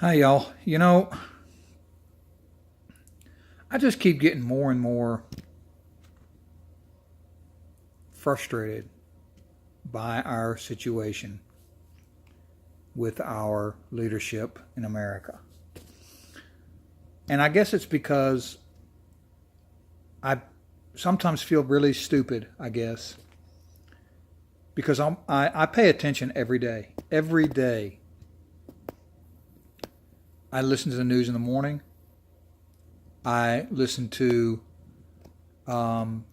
Hi, y'all. I just keep getting more and more frustrated by our situation with our leadership in America. And I guess it's because I sometimes feel really stupid, I guess, because I pay attention every day. Every day. I listen to the news in the morning. I listen to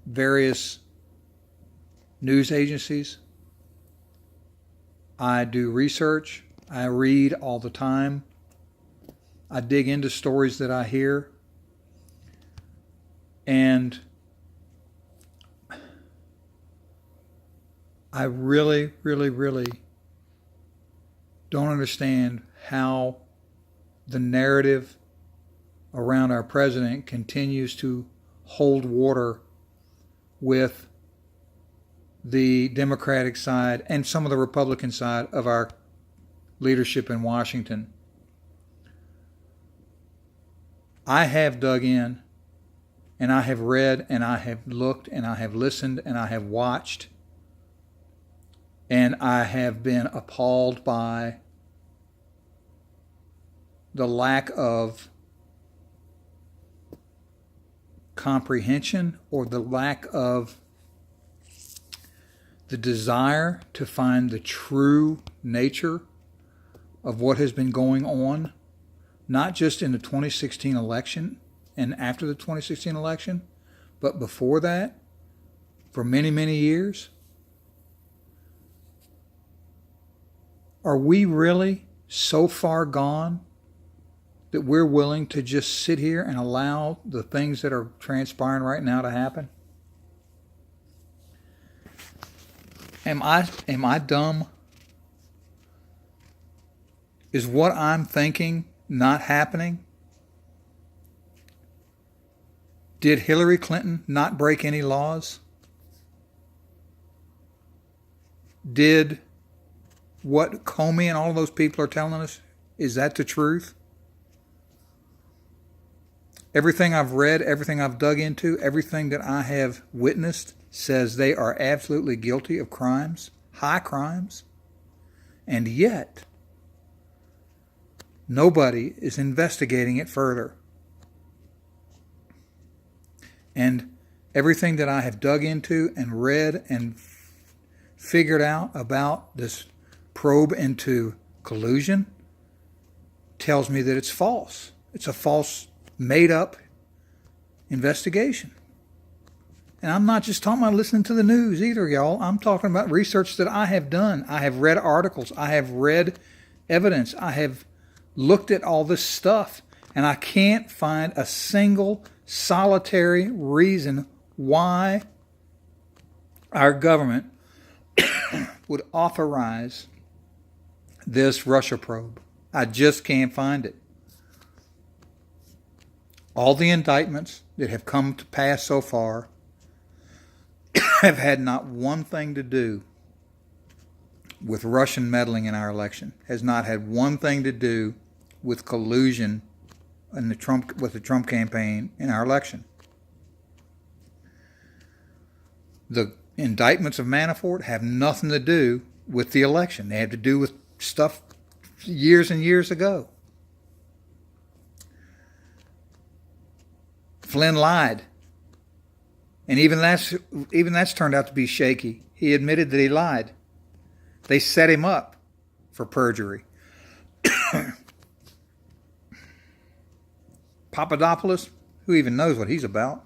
various news agencies. I do research. I read all the time. I dig into stories that I hear. And I really, really, really don't understand how the narrative around our president continues to hold water with the Democratic side and some of the Republican side of our leadership in Washington. I have dug in and I have read and I have looked and I have listened and I have watched and I have been appalled by the lack of comprehension or the lack of the desire to find the true nature of what has been going on, not just in the 2016 election and after the 2016 election, but before that, for many, many years. Are we really so far gone that we're willing to just sit here and allow the things that are transpiring right now to happen? Am I dumb? Is what I'm thinking not happening? Did Hillary Clinton not break any laws? Did what Comey and all of those people are telling us, is that the truth? Everything I've read, everything I've dug into, everything that I have witnessed says they are absolutely guilty of crimes, high crimes, and yet nobody is investigating it further. And everything that I have dug into and read and figured out about this probe into collusion tells me that it's false. It's a false, made-up investigation. And I'm not just talking about listening to the news either, y'all. I'm talking about research that I have done. I have read articles. I have read evidence. I have looked at all this stuff, and I can't find a single solitary reason why our government would authorize this Russia probe. I just can't find it. All the indictments that have come to pass so far have had not one thing to do with Russian meddling in our election, has not had one thing to do with collusion in with the Trump campaign in our election. The indictments of Manafort have nothing to do with the election. They have to do with stuff years and years ago. Flynn lied. And even that's turned out to be shaky. He admitted that he lied. They set him up for perjury. Papadopoulos, who even knows what he's about?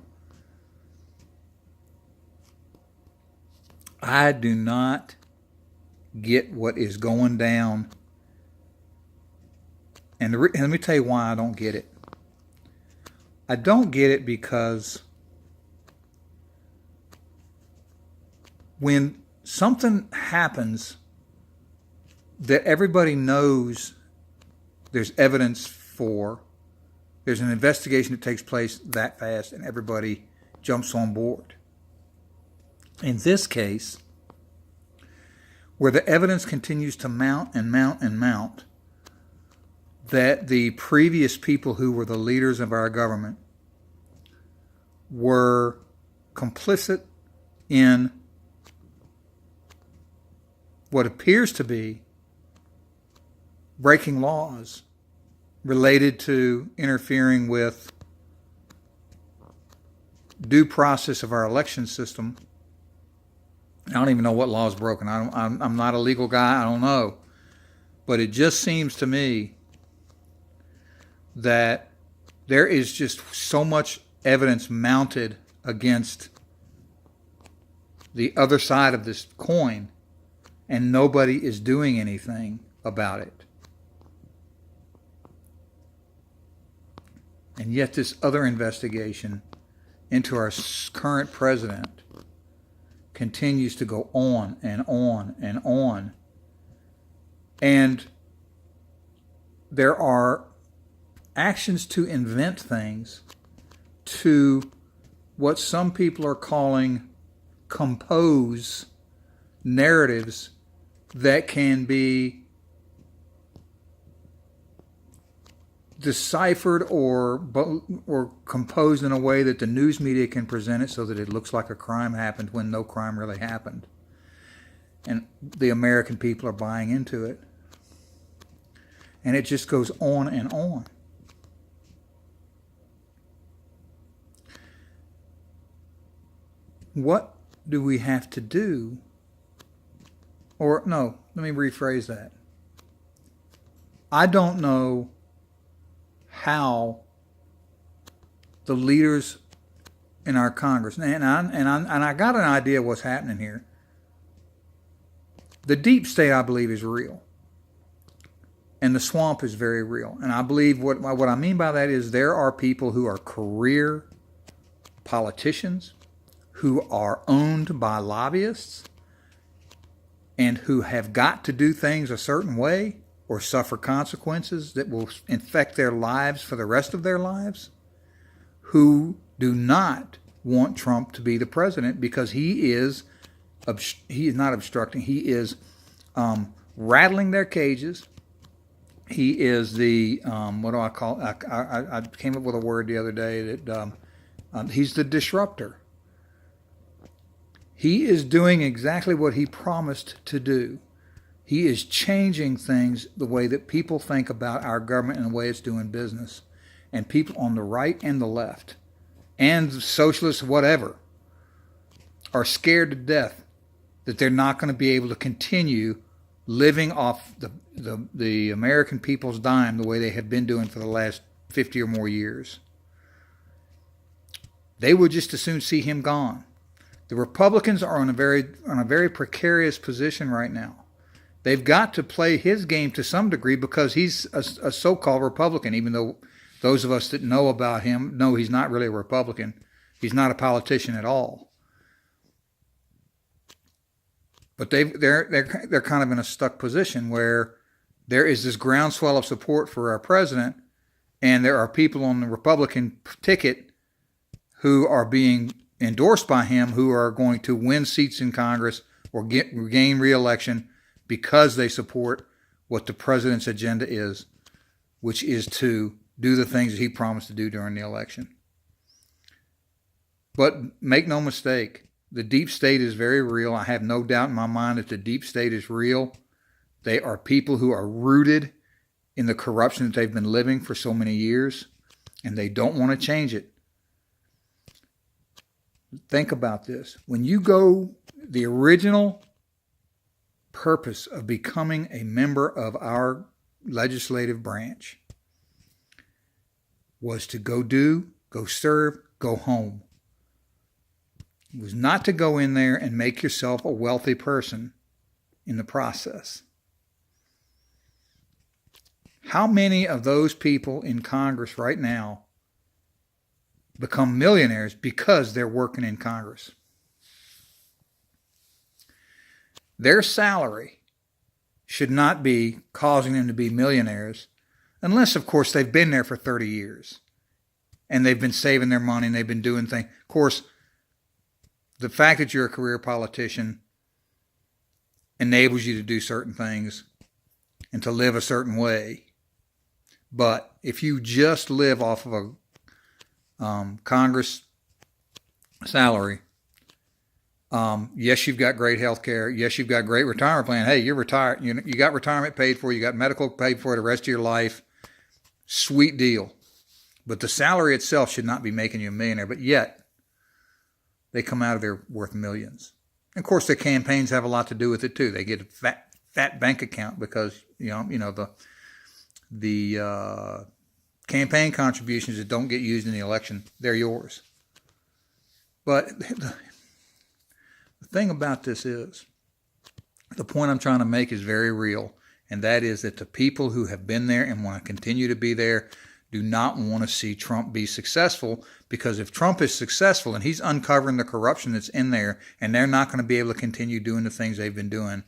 I do not get what is going down. And let me tell you why I don't get it. I don't get it because when something happens that everybody knows there's evidence for, there's an investigation that takes place that fast and everybody jumps on board. In this case, where the evidence continues to mount and mount and mount, that the previous people who were the leaders of our government were complicit in what appears to be breaking laws related to interfering with due process of our election system. I don't even know what law is broken. I'm not a legal guy. I don't know. But it just seems to me that there is just so much evidence mounted against the other side of this coin, and nobody is doing anything about it. And yet this other investigation into our current president continues to go on and on and on. And there are actions to invent things, to what some people are calling compose narratives that can be deciphered or composed in a way that the news media can present it so that it looks like a crime happened when no crime really happened. And the American people are buying into it. And it just goes on and on. What do we have to do? Or, no, let me rephrase that. I don't know how the leaders in our Congress, and I got an idea of what's happening here. The deep state, I believe, is real. And the swamp is very real. And I believe what I mean by that is there are people who are career politicians who are owned by lobbyists and who have got to do things a certain way or suffer consequences that will infect their lives for the rest of their lives, who do not want Trump to be the president because he is not obstructing, he is rattling their cages. He is the, what do I call it? I came up with a word the other day that he's the disruptor. He is doing exactly what he promised to do. He is changing things, the way that people think about our government and the way it's doing business. And people on the right and the left, and socialists, whatever, are scared to death that they're not going to be able to continue living off the American people's dime the way they have been doing for the last 50 or more years. They would just as soon see him gone. The Republicans are on a very precarious position right now. They've got to play his game to some degree because he's a so-called Republican, even though those of us that know about him know he's not really a Republican. He's not a politician at all. But they're kind of in a stuck position where there is this groundswell of support for our president, and there are people on the Republican ticket who are being endorsed by him who are going to win seats in Congress or gain re-election because they support what the president's agenda is, which is to do the things that he promised to do during the election. But make no mistake, the deep state is very real. I have no doubt in my mind that the deep state is real. They are people who are rooted in the corruption that they've been living for so many years, and they don't want to change it. Think about this. When you go, the original purpose of becoming a member of our legislative branch was to go serve, go home. It was not to go in there and make yourself a wealthy person in the process. How many of those people in Congress right now become millionaires because they're working in Congress? Their salary should not be causing them to be millionaires unless, of course, they've been there for 30 years and they've been saving their money and they've been doing things. Of course, the fact that you're a career politician enables you to do certain things and to live a certain way. But if you just live off of a Congress salary, yes, you've got great health care. Yes, you've got great retirement plan. Hey, you're retired. You got retirement paid for. You got medical paid for the rest of your life. Sweet deal. But the salary itself should not be making you a millionaire. But yet, they come out of there worth millions. And of course, their campaigns have a lot to do with it too. They get a fat bank account because the campaign contributions that don't get used in the election, they're yours. But the thing about this is, the point I'm trying to make is very real, and that is that the people who have been there and want to continue to be there do not want to see Trump be successful, because if Trump is successful and he's uncovering the corruption that's in there, and they're not going to be able to continue doing the things they've been doing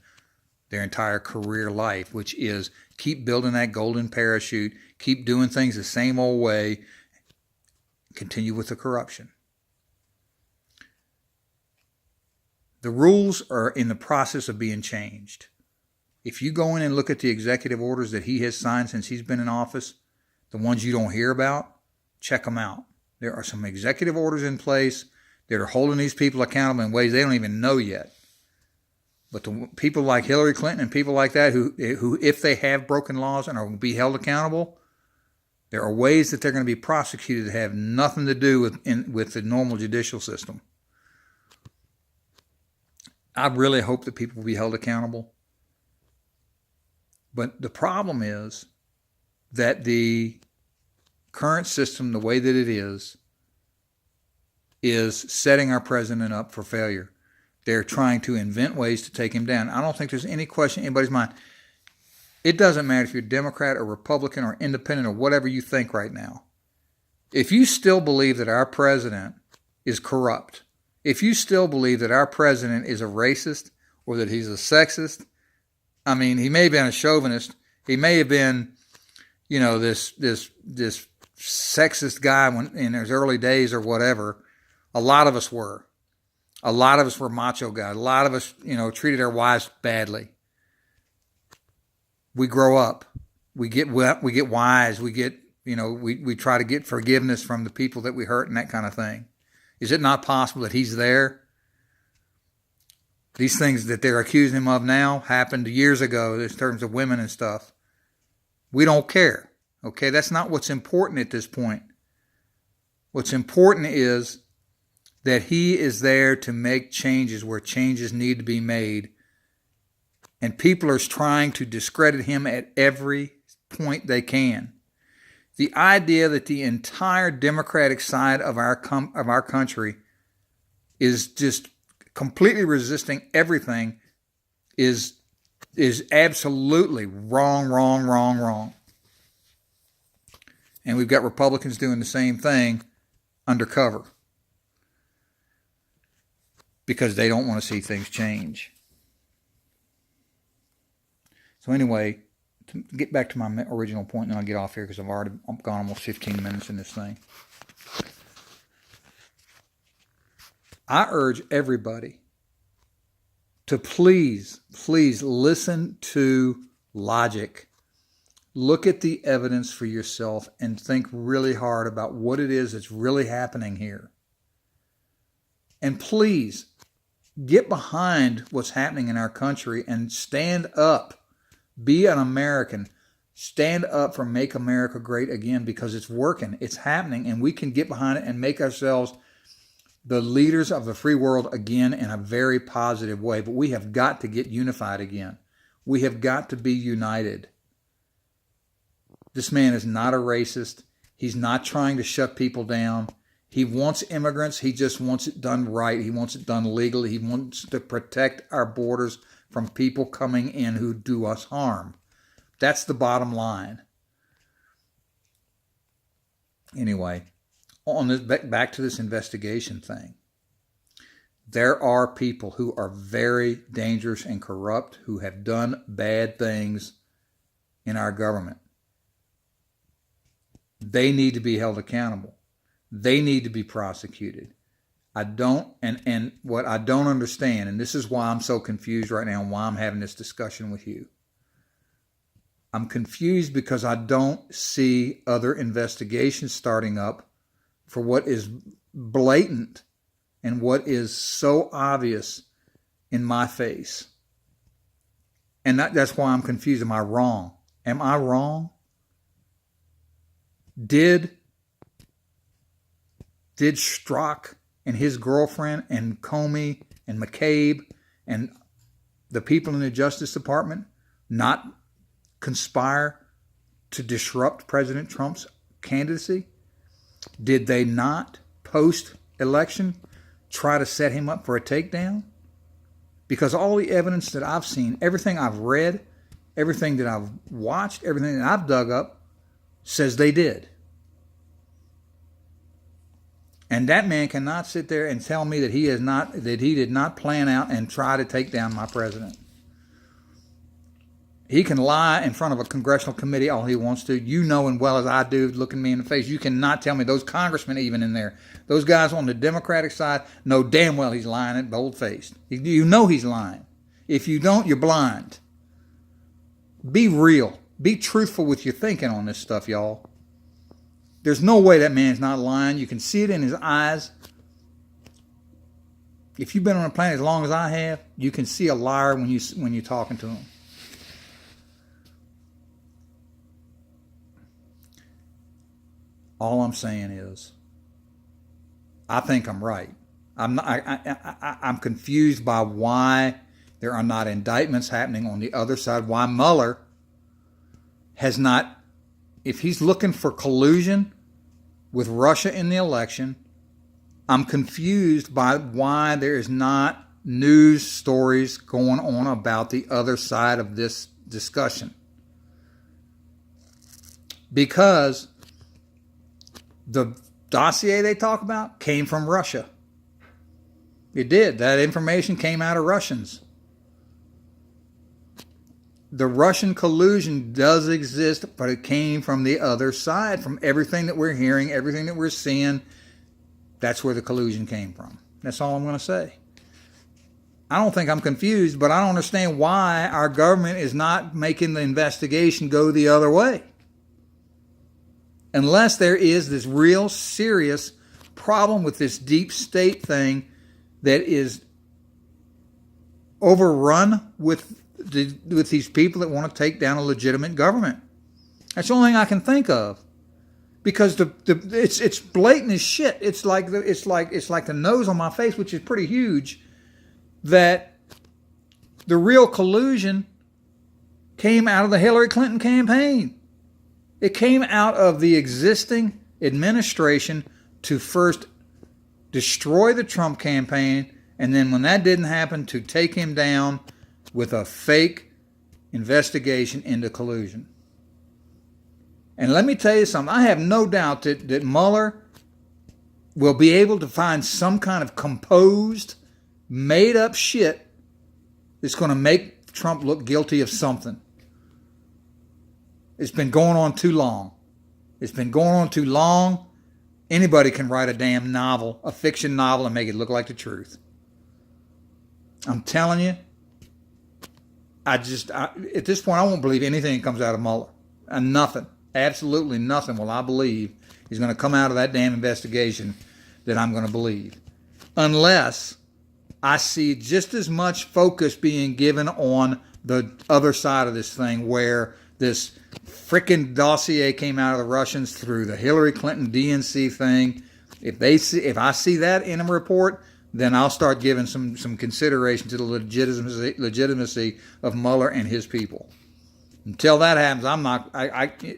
their entire career life, which is keep building that golden parachute, keep doing things the same old way, continue with the corruption. The rules are in the process of being changed. If you go in and look at the executive orders that he has signed since he's been in office, the ones you don't hear about, check them out. There are some executive orders in place that are holding these people accountable in ways they don't even know yet. But the people like Hillary Clinton and people like that who if they have broken laws and are going to be held accountable, there are ways that they're going to be prosecuted that have nothing to do with the normal judicial system. I really hope that people will be held accountable. But the problem is that the current system, the way that it is setting our president up for failure. They're trying to invent ways to take him down. I don't think there's any question in anybody's mind. It doesn't matter if you're Democrat or Republican or independent or whatever you think right now. If you still believe that our president is corrupt, if you still believe that our president is a racist or that he's a sexist, I mean, he may have been a chauvinist. He may have been, this sexist guy in his early days or whatever. A lot of us were. A lot of us were macho guys. A lot of us, treated our wives badly. We grow up. We get wise. We get, we try to get forgiveness from the people that we hurt and that kind of thing. Is it not possible that he's there? These things that they're accusing him of now happened years ago in terms of women and stuff. We don't care. Okay, that's not what's important at this point. What's important is that he is there to make changes where changes need to be made. And people are trying to discredit him at every point they can. The idea that the entire Democratic side of our country is just completely resisting everything is absolutely wrong. And we've got Republicans doing the same thing undercover because they don't want to see things change. So anyway, to get back to my original point, and then I'll get off here because I've gone almost 15 minutes in this thing. I urge everybody to please listen to logic. Look at the evidence for yourself and think really hard about what it is that's really happening here. And please get behind what's happening in our country and stand up. Be an American. Stand up for Make America Great Again, because it's working. It's happening, and we can get behind it and make ourselves the leaders of the free world again in a very positive way. But we have got to get unified again. We have got to be united. This man is not a racist. He's not trying to shut people down. He wants immigrants. He just wants it done right. He wants it done legally. He wants to protect our borders from people coming in who do us harm. That's the bottom line. Anyway, on this, back to this investigation thing. There are people who are very dangerous and corrupt who have done bad things in our government. They need to be held accountable. They need to be prosecuted. And what I don't understand, and this is why I'm so confused right now and why I'm having this discussion with you. I'm confused because I don't see other investigations starting up for what is blatant and what is so obvious in my face. And that's why I'm confused. Am I wrong? Am I wrong? Did Strzok and his girlfriend and Comey and McCabe and the people in the Justice Department not conspire to disrupt President Trump's candidacy? Did they not, post-election, try to set him up for a takedown? Because all the evidence that I've seen, everything I've read, everything that I've watched, everything that I've dug up, says they did. And that man cannot sit there and tell me that he did not plan out and try to take down my president. He can lie in front of a congressional committee all he wants to. You know as well as I do, looking me in the face, you cannot tell me, those congressmen even in there, those guys on the Democratic side know damn well he's lying it bold-faced. You know he's lying. If you don't, you're blind. Be real. Be truthful with your thinking on this stuff, y'all. There's no way that man's not lying. You can see it in his eyes. If you've been on the planet as long as I have, you can see a liar when you're talking to him. All I'm saying is, I think I'm right. I'm confused by why there are not indictments happening on the other side. Why Mueller has not, if he's looking for collusion with Russia in the election, I'm confused by why there is not news stories going on about the other side of this discussion. Because the dossier they talk about came from Russia. It did. That information came out of Russians. The Russian collusion does exist, but it came from the other side. From everything that we're hearing, everything that we're seeing, that's where the collusion came from. That's all I'm going to say. I don't think I'm confused, but I don't understand why our government is not making the investigation go the other way. Unless there is this real serious problem with this deep state thing that is overrun with these people that want to take down a legitimate government. That's the only thing I can think of, because it's blatant as shit. It's like the nose on my face, which is pretty huge. That the real collusion came out of the Hillary Clinton campaign. It came out of the existing administration to first destroy the Trump campaign, and then when that didn't happen, to take him down with a fake investigation into collusion. And let me tell you something. I have no doubt that Mueller will be able to find some kind of composed, made-up shit that's going to make Trump look guilty of something. It's been going on too long. It's been going on too long. Anybody can write a damn novel, a fiction novel, and make it look like the truth. I'm telling you, at this point, I won't believe anything that comes out of Mueller. Nothing. Absolutely nothing will I believe is going to come out of that damn investigation that I'm going to believe. Unless I see just as much focus being given on the other side of this thing, where this frickin' dossier came out of the Russians through the Hillary Clinton DNC thing. If I see that in a report, then I'll start giving some consideration to the legitimacy of Mueller and his people. Until that happens,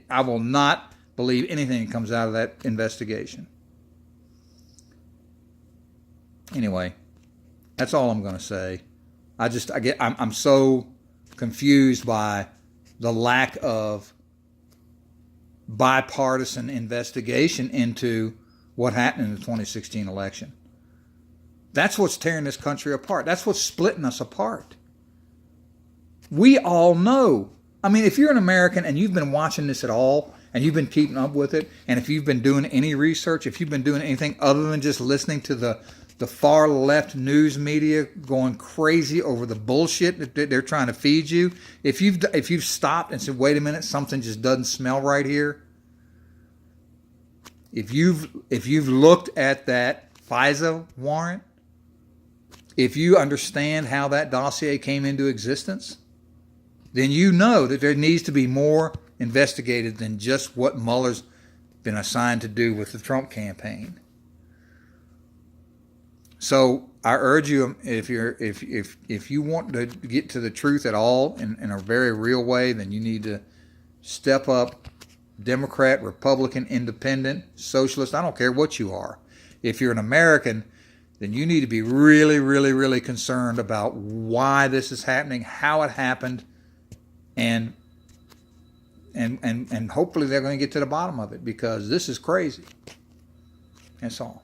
I will not believe anything that comes out of that investigation. Anyway, that's all I'm going to say. I'm so confused by the lack of bipartisan investigation into what happened in the 2016 election. That's what's tearing this country apart. That's what's splitting us apart. We all know. I mean, if you're an American and you've been watching this at all, and you've been keeping up with it, and if you've been doing any research, if you've been doing anything other than just listening to the the far left news media going crazy over the bullshit that they're trying to feed you. If you've stopped and said, wait a minute, something just doesn't smell right here. If you've looked at that FISA warrant, if you understand how that dossier came into existence, then you know that there needs to be more investigated than just what Mueller's been assigned to do with the Trump campaign. So I urge you, if you want to get to the truth at all in a very real way, then you need to step up. Democrat, Republican, Independent, Socialist, I don't care what you are. If you're an American, then you need to be really, really, really concerned about why this is happening, how it happened, and hopefully they're going to get to the bottom of it, because this is crazy. That's all.